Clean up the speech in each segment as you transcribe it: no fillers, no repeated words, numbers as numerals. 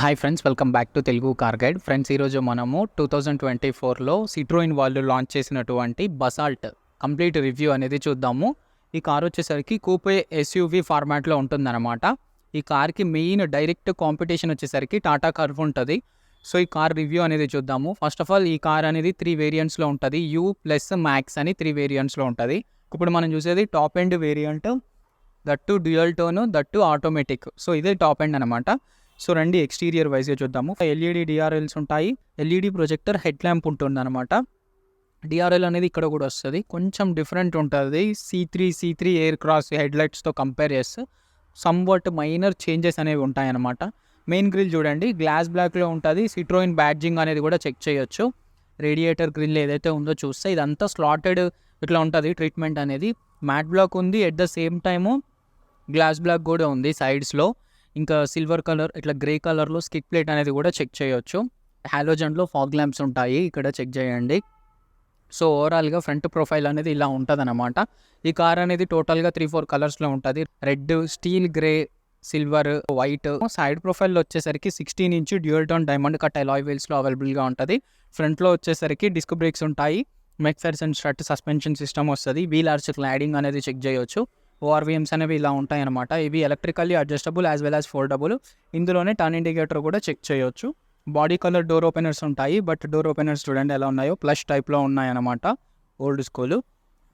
Hi friends, welcome back to Telugu car guide. Friends, ఈరోజు మనము 2024లో Citroen వాళ్ళు లాంచ్ చేసినటువంటి బసాల్ట్ కంప్లీట్ రివ్యూ అనేది చూద్దాము. ఈ కార్ వచ్చేసరికి కూపే ఎస్యూవీ ఫార్మాట్లో ఉంటుందన్నమాట. ఈ కార్కి మెయిన్ డైరెక్ట్ కాంపిటీషన్ వచ్చేసరికి టాటా కర్వ్ ఉంటుంది. సో ఈ కార్ రివ్యూ అనేది చూద్దాము. ఫస్ట్ ఆఫ్ ఆల్, ఈ కార్ అనేది 3 వేరియంట్స్లో ఉంటుంది. యూ ప్లస్ మ్యాక్స్ అని 3 వేరియంట్స్లో ఉంటుంది. ఇప్పుడు మనం చూసేది top end variant, that dual tone, that automatic. So ఇదే టాప్ ఎండ్ అనమాట. సో రండి ఎక్స్టీరియర్ వైజ్గా చూద్దాము. ఎల్ఈడి డిఆర్ఎల్స్ ఉంటాయి, ఎల్ఈడి ప్రొజెక్టర్, హెడ్ ల్యాంప్ ఉంటుంది అనమాట. డిఆర్ఎల్ అనేది ఇక్కడ కూడా వస్తుంది, కొంచెం డిఫరెంట్ ఉంటుంది. C3 ఎయిర్ క్రాస్ హెడ్ లైట్స్తో కంపేర్ చేస్తే సమ్వాట్ మైనర్ చేంజెస్ అనేవి ఉంటాయన్నమాట. మెయిన్ గ్రిల్ చూడండి, గ్లాస్ బ్లాక్లో ఉంటుంది. సిట్రోయిన్ బ్యాడ్జింగ్ అనేది కూడా చెక్ చేయొచ్చు. రేడియేటర్ గ్రిల్ ఏదైతే ఉందో చూస్తే ఇదంతా స్లాటెడ్ ఇట్లా ఉంటుంది. ట్రీట్మెంట్ అనేది మ్యాట్ బ్లాక్ ఉంది, at the same time glass black కూడా ఉంది సైడ్స్లో. ఇంకా సిల్వర్ కలర్, ఇట్లా గ్రే కలర్లో స్కిట్ ప్లేట్ అనేది కూడా చెక్ చేయొచ్చు. హాలోజన్లో ఫాగ్ ల్యాంప్స్ ఉంటాయి, ఇక్కడ చెక్ చేయండి. సో ఓవరాల్గా ఫ్రంట్ ప్రొఫైల్ అనేది ఇలా ఉంటుంది అనమాట. ఈ కార్ అనేది టోటల్గా 3-4 కలర్స్లో ఉంటుంది. Red, steel grey, silver, white. Side ప్రొఫైల్లో వచ్చేసరికి 16 inch dual tone diamond cut alloy వీల్స్లో అవైలబుల్గా ఉంటుంది. ఫ్రంట్లో వచ్చేసరికి డిస్క్ బ్రేక్స్ ఉంటాయి, MacPherson strut suspension system వస్తుంది. వీల్ ఆర్చ్ క్లాడింగ్ అనేది చెక్ చేయొచ్చు. ఓఆర్వీఎమ్స్ అనేవి ఇలా ఉంటాయి అనమాట. ఇవి electrically adjustable as well as foldable. ఇందులోనే టర్న్ ఇండికేటర్ కూడా చెక్ చేయొచ్చు. బాడీ కలర్ డోర్ ఓపెనర్స్ ఉంటాయి, బట్ డోర్ ఓపెనర్స్ చూడండి ఎలా ఉన్నాయో, ప్లస్ టైప్లో ఉన్నాయన్నమాట. Old school.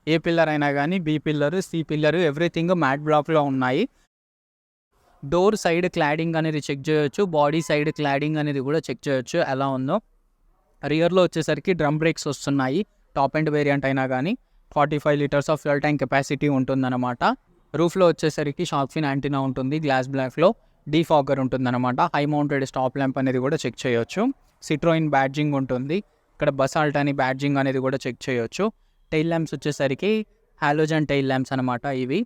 ఏ పిల్లర్ అయినా కానీ, B pillar, C pillar, everything matte బ్లాక్లో ఉన్నాయి. డోర్ సైడ్ క్లాడింగ్ అనేది చెక్ చేయొచ్చు, బాడీ సైడ్ క్లాడింగ్ అనేది కూడా చెక్ చేయొచ్చు ఎలా ఉందో. రియర్లో వచ్చేసరికి డ్రమ్ బ్రేక్స్ వస్తున్నాయి. టాప్ ఎండ్ వేరియంట్ అయినా కానీ 45 litres of fuel tank capacity ఉంటుందన్నమాట. రూఫ్లో వచ్చేసరికి షార్క్ ఫిన్ యాంటీనా ఉంటుంది, గ్లాస్ బ్లాక్లో. డీఫాగర్ ఉంటుందన్నమాట. హై మౌంటెడ్ స్టాప్ ల్యాంప్ అనేది కూడా చెక్ చేయొచ్చు. సిట్రోయిన్ బ్యాడ్జింగ్ ఉంటుంది. ఇక్కడ బసాల్ట్ అని బ్యాడ్జింగ్ అనేది కూడా చెక్ చేయొచ్చు. టైల్ ల్యాంప్స్ వచ్చేసరికి హాలోజన్ టైల్ ల్యాంప్స్ అనమాట ఇవి.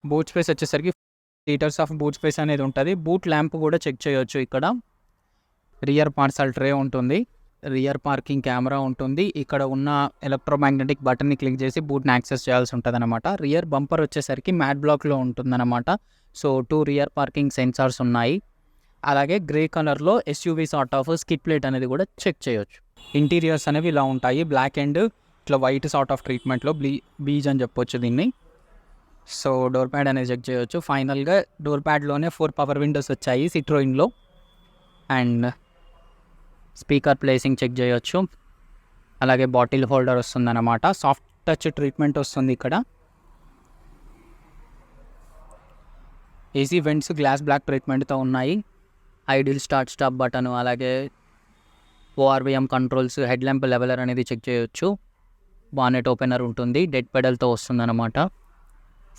బూట్ స్పేస్ వచ్చేసరికి లీటర్స్ ఆఫ్ బూట్ స్పేస్ అనేది ఉంటుంది. బూట్ ల్యాంప్ కూడా చెక్ చేయొచ్చు. ఇక్కడ రియర్ పార్సల్ ట్రే ఉంటుంది, రియర్ పార్కింగ్ కెమెరా ఉంటుంది. ఇక్కడ ఉన్న ఎలక్ట్రోమాగ్నెటిక్ బటన్ని క్లిక్ చేసి బూట్ని యాక్సెస్ చేయాల్సి ఉంటుంది అనమాట. రియర్ బంపర్ వచ్చేసరికి మ్యాట్ బ్లాక్లో ఉంటుందన్నమాట. సో 2 రియర్ పార్కింగ్ సెన్సార్స్ ఉన్నాయి. అలాగే గ్రే కలర్లో SUV sort of skit plate అనేది కూడా చెక్ చేయొచ్చు. ఇంటీరియర్స్ అనేవి ఇలా ఉంటాయి, బ్లాక్ అండ్ ఇట్లా వైట్ సార్ట్ ఆఫ్ ట్రీట్మెంట్లో బీజ్ అని చెప్పొచ్చు దీన్ని. సో డోర్ ప్యాడ్ అనేది చెక్ చేయొచ్చు. ఫైనల్గా డోర్ ప్యాడ్లోనే 4 పవర్ విండోస్ వచ్చాయి సిట్రోయిన్లో. అండ్ స్పీకర్ ప్లేసింగ్ చెక్ చేయొచ్చు. అలాగే బాటిల్ హోల్డర్ వస్తుందన్నమాట. సాఫ్ట్ టచ్ ట్రీట్మెంట్ వస్తుంది ఇక్కడ. ఏసీ వెంట్స్ గ్లాస్ బ్లాక్ ట్రీట్మెంట్తో ఉన్నాయి. ఐడిల్ స్టార్ట్ స్టాప్ బటన్, అలాగే ORVM controls, head lamp leveller అనేది చెక్ చేయొచ్చు. బానెట్ ఓపెనర్ ఉంటుంది, డెడ్ పెడల్తో వస్తుందన్నమాట.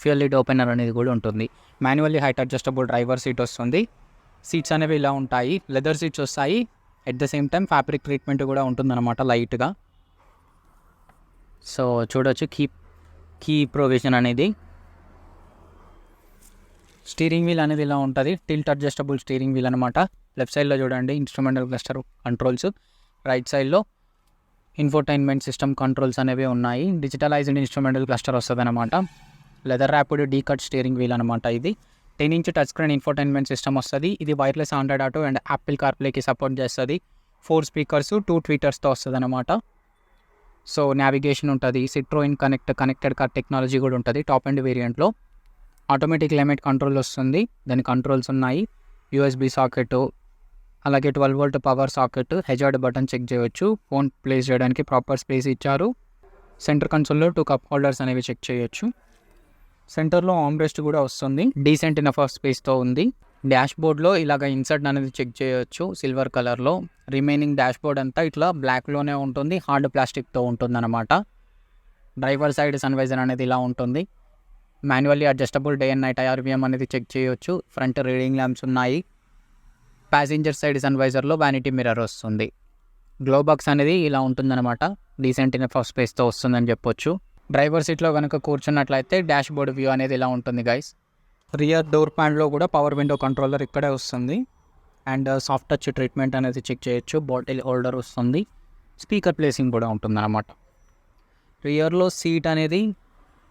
ఫ్యూయల్ లిడ్ ఓపెనర్ అనేది కూడా ఉంటుంది. Manually height adjustable driver seat వస్తుంది. సీట్స్ అనేవి ఇలా ఉంటాయి, లెదర్ సీట్స్ వస్తాయి. At the same time fabric treatment కూడా ఉంటుందన్నమాట లైట్గా. సో చూడొచ్చు కీ ప్రొవిజన్ అనేది. స్టీరింగ్ వీల్ అనేది ఇలా ఉంటుంది, టిల్ట్ అడ్జస్టబుల్ స్టీరింగ్ వీల్ అనమాట. లెఫ్ట్ సైడ్లో చూడండి ఇన్స్ట్రుమెంటల్ క్లస్టర్ కంట్రోల్స్, రైట్ సైడ్లో ఇన్ఫోటైన్మెంట్ సిస్టమ్ కంట్రోల్స్ అనేవి ఉన్నాయి. డిజిటలైజ్డ్ ఇన్స్ట్రుమెంటల్ క్లస్టర్ వస్తుంది అనమాట. Leather wrapped D cut steering wheel అనమాట ఇది. 10 inch touch screen infotainment system వస్తుంది. ఇది wireless Android Auto and Apple కార్ప్లేకి సపోర్ట్ చేస్తుంది. 4 స్పీకర్స్, 2 ట్వీటర్స్తో వస్తుంది అనమాట. సో నావిగేషన్ ఉంటుంది. సిట్రోయిన్ కనెక్టెడ్ కార్ టెక్నాలజీ కూడా ఉంటుంది టాప్ ఎండ్ వేరియంట్లో. ఆటోమేటిక్ క్లైమేట్ కంట్రోల్ వస్తుంది, దాని కంట్రోల్స్ ఉన్నాయి. USB సాకెట్, అలాగే 12 volt power socket, hazard button check చేయొచ్చు. ఫోన్ ప్లేస్ చేయడానికి ప్రాపర్ స్పేస్ ఇచ్చారు. సెంటర్ కన్సోల్లో 2 కప్ హోల్డర్స్ అనేవి చెక్ చేయొచ్చు. సెంటర్లో ఆర్మ్రెస్ట్ కూడా వస్తుంది, డీసెంట్ ఇనఫ్ ఆఫ్ స్పేస్తో ఉంది. డాష్ బోర్డ్లో ఇలాగ ఇన్సర్ట్ అనేది చెక్ చేయొచ్చు సిల్వర్ కలర్లో. రిమైనింగ్ డాష్ బోర్డ్ అంతా ఇట్లా బ్లాక్లోనే ఉంటుంది, హార్డ్ ప్లాస్టిక్తో ఉంటుంది అనమాట. డ్రైవర్ సైడ్ సన్వైజర్ అనేది ఇలా ఉంటుంది. Manually adjustable day and night IRVM అనేది చెక్ చేయొచ్చు. ఫ్రంట్ రీడింగ్ ల్యాంప్స్ ఉన్నాయి. ప్యాసింజర్ సైడ్ సన్వైజర్లో వ్యానిటీ మిర్రర్ వస్తుంది. గ్లో బాక్స్ అనేది ఇలా ఉంటుందన్నమాట, డీసెంట్ ఇనఫ్ ఆఫ్ స్పేస్తో వస్తుందని చెప్పొచ్చు. డ్రైవర్ సీట్లో కనుక కూర్చున్నట్లయితే డాష్ బోర్డ్ వ్యూ అనేది ఇలా ఉంటుంది గైస్. రియర్ డోర్ ప్యాడ్లో కూడా పవర్ విండో కంట్రోలర్ ఇక్కడే వస్తుంది. అండ్ సాఫ్ట్ టచ్ ట్రీట్మెంట్ అనేది చెక్ చేయొచ్చు. బాటిల్ హోల్డర్ వస్తుంది. స్పీకర్ ప్లేసింగ్ కూడా ఉంటుందన్నమాట. రియర్లో సీట్ అనేది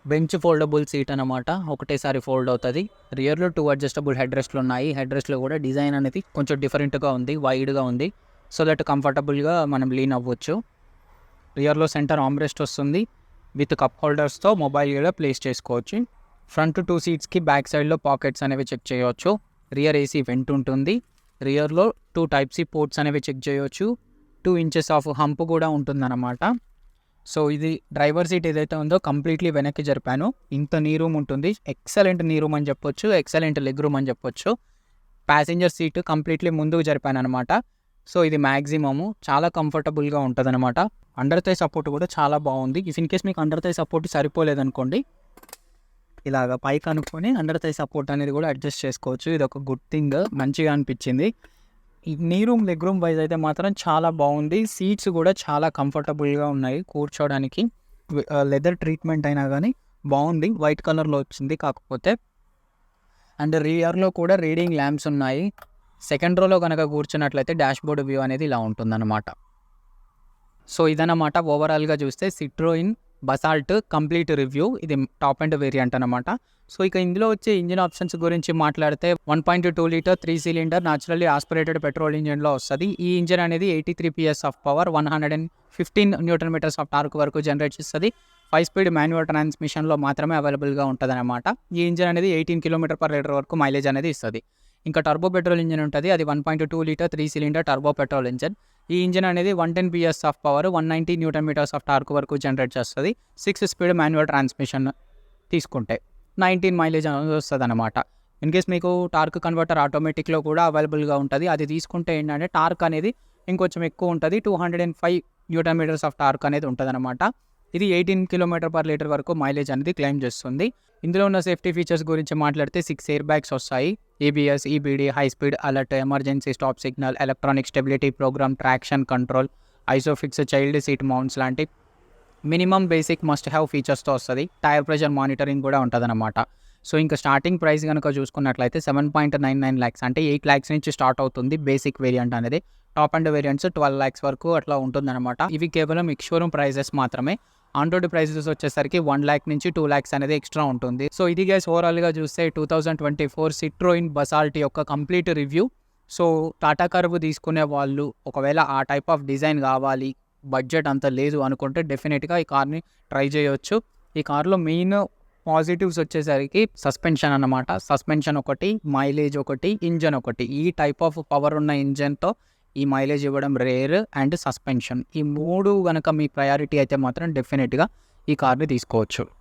బెంచ్ ఫోల్డబుల్ సీట్ అనమాట, ఒకటేసారి ఫోల్డ్ అవుతుంది. రియర్లో 2 అడ్జస్టబుల్ హెడ్ రెస్ట్లు ఉన్నాయి. హెడ్ రెస్ట్లో కూడా డిజైన్ అనేది కొంచెం డిఫరెంట్గా ఉంది, వైడ్గా ఉంది, సో దట్ కంఫర్టబుల్గా మనం లీన్ అవ్వచ్చు. రియర్లో సెంటర్ ఆర్మ్రెస్ట్ వస్తుంది విత్ కప్ హోల్డర్స్తో మొబైల్ కూడా ప్లేస్ చేసుకోవచ్చు. ఫ్రంట్ 2 సీట్స్కి బ్యాక్ సైడ్లో పాకెట్స్ అనేవి చెక్ చేయవచ్చు. రియర్ ఏసీ వెంట్ ఉంటుంది. రియర్లో 2 టైప్ సి పోర్ట్స్ అనేవి చెక్ చేయవచ్చు. 2 ఇంచెస్ ఆఫ్ హంప్ కూడా ఉంటుందన్నమాట. సో ఇది డ్రైవర్ సీట్ ఏదైతే ఉందో కంప్లీట్లీ వెనక్కి జరిపాను. ఇంత నీ రూమ్ ఉంటుంది, ఎక్సలెంట్ నీ రూమ్ అని చెప్పొచ్చు, ఎక్సలెంట్ లెగ్ రూమ్ అని చెప్పొచ్చు. ప్యాసింజర్ సీట్ కంప్లీట్లీ ముందుకు జరిపాను అనమాట. సో ఇది మ్యాక్సిమము చాలా కంఫర్టబుల్గా ఉంటుంది అనమాట. అండర్ థై సపోర్ట్ కూడా చాలా బాగుంది. ఇఫ్ ఇన్ కేస్ మీకు అండర్ థై సపోర్ట్ సరిపోలేదనుకోండి, ఇలాగ పైకి అనుకొని అండర్ థై సపోర్ట్ అనేది కూడా అడ్జస్ట్ చేసుకోవచ్చు. ఇది ఒక గుడ్ థింగ్, మంచిగా అనిపించింది. ఈ నీ రూమ్ లెగ్ రూమ్ వైజ్ అయితే మాత్రం చాలా బాగుంది. సీట్స్ కూడా చాలా కంఫర్టబుల్గా ఉన్నాయి కూర్చోవడానికి. లెదర్ ట్రీట్మెంట్ అయినా కానీ బాగుంది, వైట్ కలర్లో వచ్చింది కాకపోతే. అండ్ రియర్లో కూడా రీడింగ్ ల్యాంప్స్ ఉన్నాయి. సెకండ్ రోలో కనుక కూర్చున్నట్లయితే డాష్ బోర్డ్ వ్యూ అనేది ఇలా ఉంటుందన్నమాట. సో ఇదన్నమాట ఓవరాల్గా చూస్తే సిట్రోయిన్ బసాల్ట్ కంప్లీట్ రివ్యూ. ఇది టాప్ అండ్ వేరియంట్ అనమాట. సో ఇక ఇందులో వచ్చే ఇంజిన్ ఆప్షన్స్ గురించి మాట్లాడితే 1.2 litre 3 cylinder naturally aspirated petrol ఇంజిన్లో వస్తుంది. ఈ ఇంజిన్ అనేది 83 PS of power, 115 newton metres of torque వరకు జనరేట్ చేస్తుంది. 5 స్పీడ్ మాన్యువల్ ట్రాన్స్మిషన్లో మాత్రమే అవైలబుల్గా ఉంటుంది అనమాట. ఈ ఇంజిన్ అనేది 18 km/లీటర్ వరకు మైలేజ్ అనేది ఇస్తుంది. ఇంకా టర్బో పెట్రోల్ ఇంజిన్ ఉంటుంది. అది 1.2 litre 3 cylinder turbo petrol engine. ఈ ఇంజిన్ అనేది 110 PS of power, 190 newton metres of torque వరకు జనరేట్ చేస్తుంది. 6 స్పీడ్ మాన్యువల్ ట్రాన్స్మిషన్ తీసుకుంటే 19 మైలేజ్ అనేది వస్తుంది అనమాట. ఇన్ కేస్ మీకు టార్క్ కన్వర్టర్ ఆటోమేటిక్లో కూడా అవైలబుల్గా ఉంటుంది. అది తీసుకుంటే ఏంటంటే టార్క్ అనేది ఇంకొంచెం ఎక్కువ ఉంటుంది. 205 న్యూటన్ మీటర్స్ ఆఫ్ టార్క్ అనేది ఉంటుంది అనమాట. ఇది 18 km/లీటర్ వరకు మైలేజ్ అనేది క్లెయిమ్ చేస్తుంది. ఇందులో ఉన్న సేఫ్టీ ఫీచర్స్ గురించి మాట్లాడితే 6 ఎయిర్ బ్యాగ్స్ వస్తాయి. ABS, EBD, high speed alert, emergency stop signal, electronic stability program, traction control, Isofix, child seat mounts లాంటి మినిమం బేసిక్ మస్ట్ హ్యావ్ ఫీచర్స్తో వస్తుంది. టైర్ ప్రెషర్ మానిటరింగ్ కూడా ఉంటుందన్నమాట. సో ఇంకా స్టార్టింగ్ ప్రైస్ కనుక చూసుకున్నట్లయితే 7.99 lakhs అంటే 8 lakhs నుంచి స్టార్ట్ అవుతుంది బేసిక్ వేరియంట్ అనేది. టాప్ అండ్ వేరియంట్స్ 12 lakhs వరకు అట్లా ఉంటుందన్నమాట. ఇవి కేవలం ఎక్స్షోరూమ్ ప్రైజెస్ మాత్రమే. ఆన్ రోడ్ ప్రైజెస్ వచ్చేసరికి 1 lakh నుంచి 2 lakhs అనేది ఎక్స్ట్రా ఉంటుంది. సో ఇది గైస్ ఓవరాల్గా చూస్తే 2024 సిట్రోయిన్ బసాల్ట్ యొక్క complete review. So Tata curve తీసుకునే వాళ్ళు ఒకవేళ ఆ టైప్ ఆఫ్ డిజైన్ కావాలి, బడ్జెట్ అంత లేదు అనుకుంటే డెఫినెట్గా ఈ కార్ని ట్రై చేయొచ్చు. ఈ కార్లో మెయిన్ పాజిటివ్స్ వచ్చేసరికి సస్పెన్షన్ అన్నమాట. సస్పెన్షన్ ఒకటి, మైలేజ్ ఒకటి, ఇంజన్ ఒకటి. ఈ టైప్ ఆఫ్ పవర్ ఉన్న ఇంజన్తో ఈ మైలేజ్ ఇవ్వడం రేర్, అండ్ సస్పెన్షన్, ఈ 3 కనుక మీ ప్రయారిటీ అయితే మాత్రం డెఫినెట్గా ఈ కార్ని తీసుకోవచ్చు.